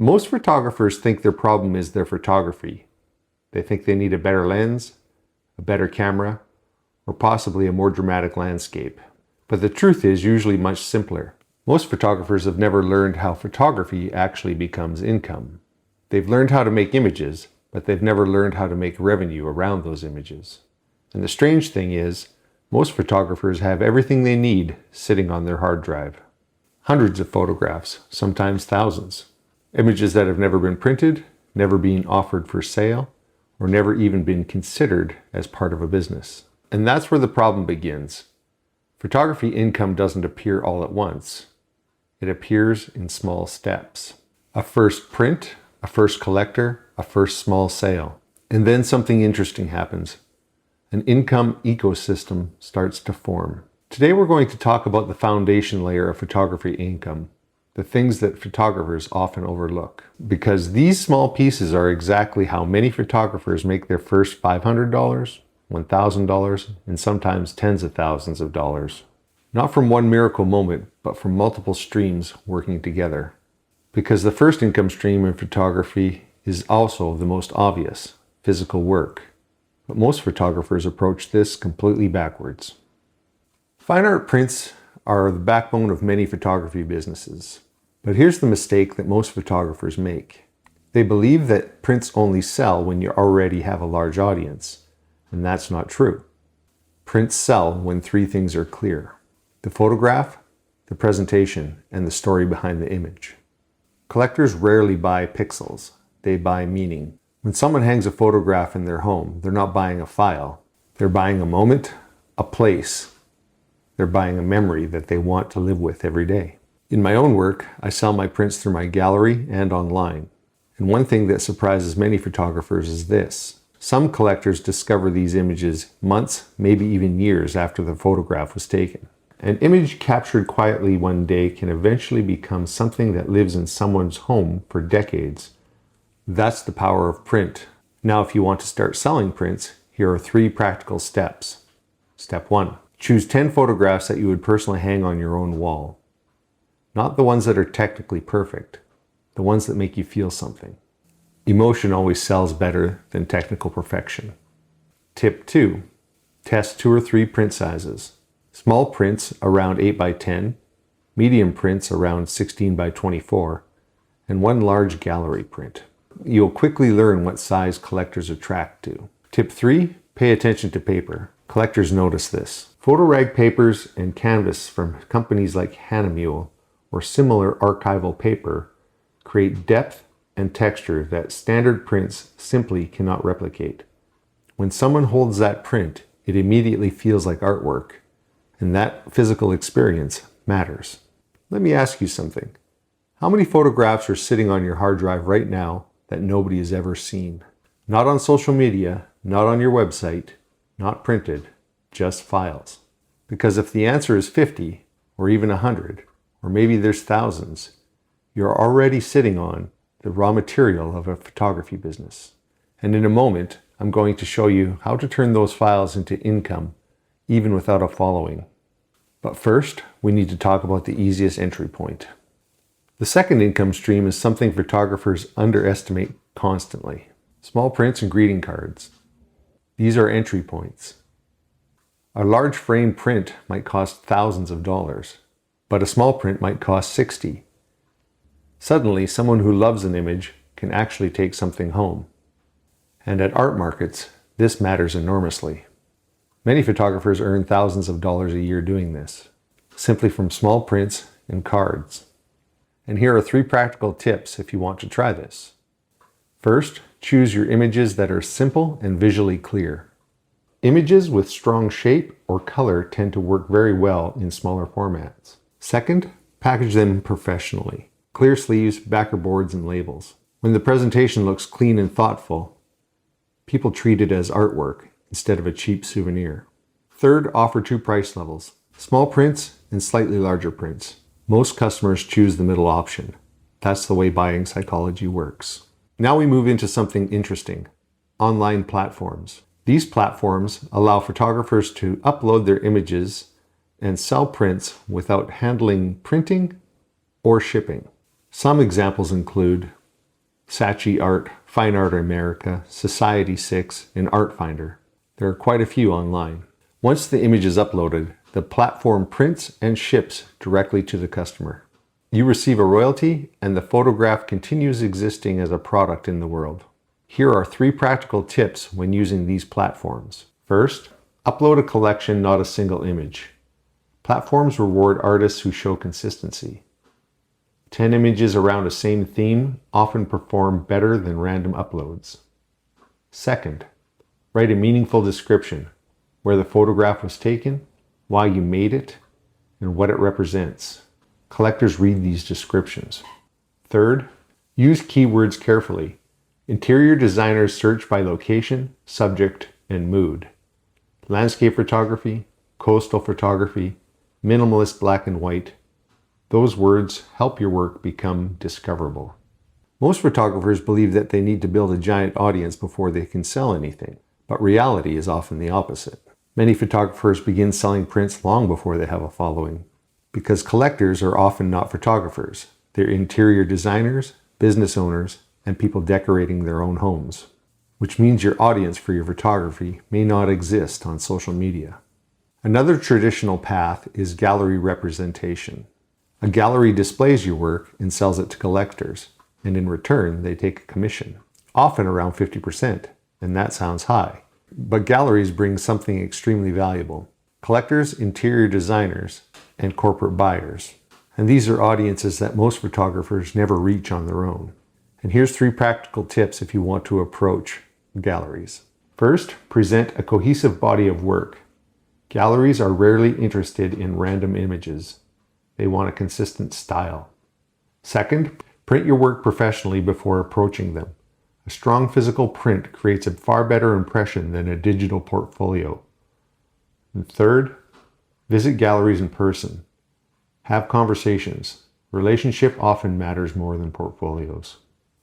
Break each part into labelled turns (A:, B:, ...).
A: Most photographers think their problem is their photography. They think they need a better lens, a better camera, or possibly a more dramatic landscape. But the truth is usually much simpler. Most photographers have never learned how photography actually becomes income. They've learned how to make images, but they've never learned how to make revenue around those images. And the strange thing is, most photographers have everything they need sitting on their hard drive. Hundreds of photographs, sometimes thousands. Images that have never been printed, never been offered for sale, or never even been considered as part of a business. And that's where the problem begins. Photography income doesn't appear all at once. It appears in small steps. A first print, a first collector, a first small sale. And then something interesting happens. An income ecosystem starts to form. Today we're going to talk about the foundation layer of photography income, the things that photographers often overlook. Because these small pieces are exactly how many photographers make their first $500, $1,000, and sometimes tens of thousands of dollars. Not from one miracle moment, but from multiple streams working together. Because the first income stream in photography is also the most obvious, physical work. But most photographers approach this completely backwards. Fine art prints are the backbone of many photography businesses. But here's the mistake that most photographers make. They believe that prints only sell when you already have a large audience. And that's not true. Prints sell when three things are clear: the photograph, the presentation, and the story behind the image. Collectors rarely buy pixels, they buy meaning. When someone hangs a photograph in their home, they're not buying a file. They're buying a moment, a place. They're buying a memory that they want to live with every day. In my own work, I sell my prints through my gallery and online. And one thing that surprises many photographers is this. Some collectors discover these images months, maybe even years after the photograph was taken. An image captured quietly one day can eventually become something that lives in someone's home for decades. That's the power of print. Now, if you want to start selling prints, here are 3 practical steps. Step 1. Choose 10 photographs that you would personally hang on your own wall. Not the ones that are technically perfect, the ones that make you feel something. Emotion always sells better than technical perfection. Tip 2. Test 2 or 3 print sizes. Small prints around 8 by 10, medium prints around 16 by 24, and 1 large gallery print. You'll quickly learn what size collectors attract to. Tip 3. Pay attention to paper. Collectors notice this. Photo rag papers and canvas from companies like Hahnemühle or similar archival paper create depth and texture that standard prints simply cannot replicate. When someone holds that print, it immediately feels like artwork, and that physical experience matters. Let me ask you something. How many photographs are sitting on your hard drive right now that nobody has ever seen? Not on social media, not on your website, not printed, just files. Because if the answer is 50, or even 100, or maybe there's thousands, you're already sitting on the raw material of a photography business. And in a moment, I'm going to show you how to turn those files into income, even without a following. But first, we need to talk about the easiest entry point. The second income stream is something photographers underestimate constantly. Small prints and greeting cards. These are entry points. A large frame print might cost thousands of dollars, but a small print might cost 60. Suddenly, someone who loves an image can actually take something home. And at art markets, this matters enormously. Many photographers earn thousands of dollars a year doing this, simply from small prints and cards. And here are 3 practical tips if you want to try this. First, choose your images that are simple and visually clear. Images with strong shape or color tend to work very well in smaller formats. Second, package them professionally. Clear sleeves, backer boards, and labels. When the presentation looks clean and thoughtful, people treat it as artwork instead of a cheap souvenir. Third, offer 2 price levels. Small prints and slightly larger prints. Most customers choose the middle option. That's the way buying psychology works. Now we move into something interesting. Online platforms. These platforms allow photographers to upload their images and sell prints without handling printing or shipping. Some examples include Saatchi Art, Fine Art America, Society 6, and Art Finder. There are quite a few online. Once the image is uploaded, the platform prints and ships directly to the customer. You receive a royalty, and the photograph continues existing as a product in the world. Here are 3 practical tips when using these platforms. First, upload a collection, not a single image. Platforms reward artists who show consistency. 10 images around a same theme often perform better than random uploads. Second, write a meaningful description, where the photograph was taken, why you made it, and what it represents. Collectors read these descriptions. Third, use keywords carefully. Interior designers search by location, subject, and mood. Landscape photography, coastal photography, minimalist black and white. Those words help your work become discoverable. Most photographers believe that they need to build a giant audience before they can sell anything, but reality is often the opposite. Many photographers begin selling prints long before they have a following, because collectors are often not photographers. They're interior designers, business owners, and people decorating their own homes, which means your audience for your photography may not exist on social media. Another traditional path is gallery representation. A gallery displays your work and sells it to collectors, and in return, they take a commission, often around 50%, and that sounds high. But galleries bring something extremely valuable: collectors, interior designers, and corporate buyers. And these are audiences that most photographers never reach on their own. And here's 3 practical tips if you want to approach galleries. First, present a cohesive body of work. Galleries are rarely interested in random images. They want a consistent style. Second, print your work professionally before approaching them. A strong physical print creates a far better impression than a digital portfolio. And third, visit galleries in person. Have conversations. Relationship often matters more than portfolios.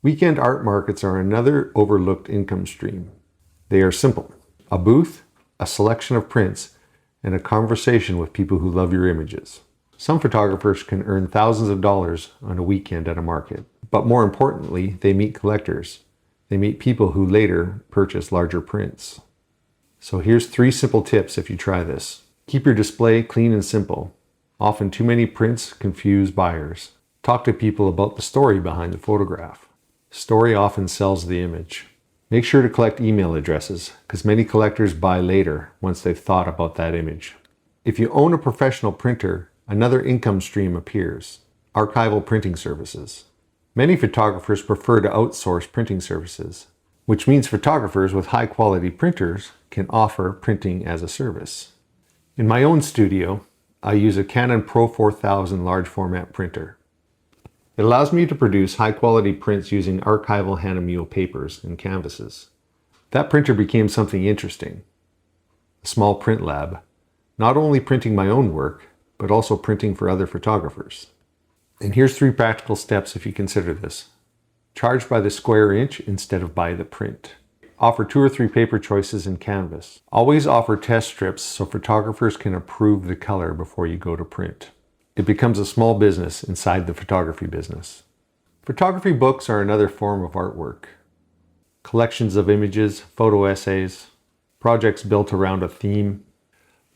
A: Weekend art markets are another overlooked income stream. They are simple: a booth, a selection of prints, and a conversation with people who love your images. Some photographers can earn thousands of dollars on a weekend at a market, but more importantly, they meet collectors. They meet people who later purchase larger prints. So here's 3 simple tips if you try this. Keep your display clean and simple. Often too many prints confuse buyers. Talk to people about the story behind the photograph. Story often sells the image. Make sure to collect email addresses, because many collectors buy later once they've thought about that image. If you own a professional printer, another income stream appears: archival printing services. Many photographers prefer to outsource printing services, which means photographers with high-quality printers can offer printing as a service. In my own studio, I use a Canon Pro 4000 large format printer. It allows me to produce high-quality prints using archival Hahnemühle papers and canvases. That printer became something interesting: a small print lab, not only printing my own work, but also printing for other photographers. And here's 3 practical steps if you consider this. Charge by the square inch instead of by the print. Offer 2 or 3 paper choices in canvas. Always offer test strips so photographers can approve the color before you go to print. It becomes a small business inside the photography business. Photography books are another form of artwork. Collections of images, photo essays, projects built around a theme.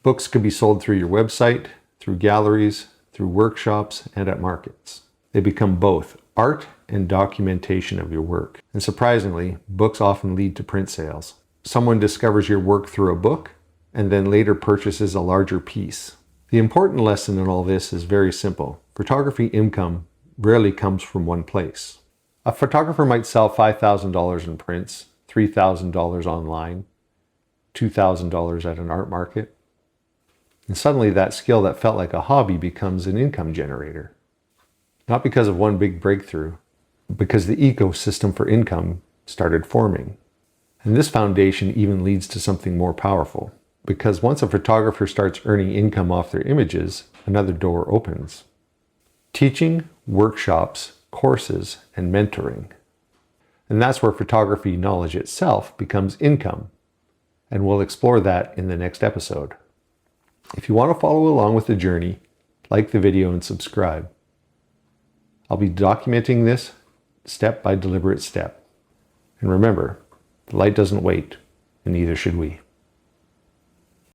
A: Books could be sold through your website, through galleries, through workshops, and at markets. They become both art and documentation of your work. And surprisingly, books often lead to print sales. Someone discovers your work through a book and then later purchases a larger piece. The important lesson in all this is very simple. Photography income rarely comes from one place. A photographer might sell $5,000 in prints, $3,000 online, $2,000 at an art market. And suddenly that skill that felt like a hobby becomes an income generator. Not because of one big breakthrough, but because the ecosystem for income started forming. And this foundation even leads to something more powerful, because once a photographer starts earning income off their images, another door opens. Teaching, workshops, courses, and mentoring. And that's where photography knowledge itself becomes income. And we'll explore that in the next episode. If you want to follow along with the journey, like the video and subscribe. I'll be documenting this step by deliberate step. And remember, the light doesn't wait, and neither should we.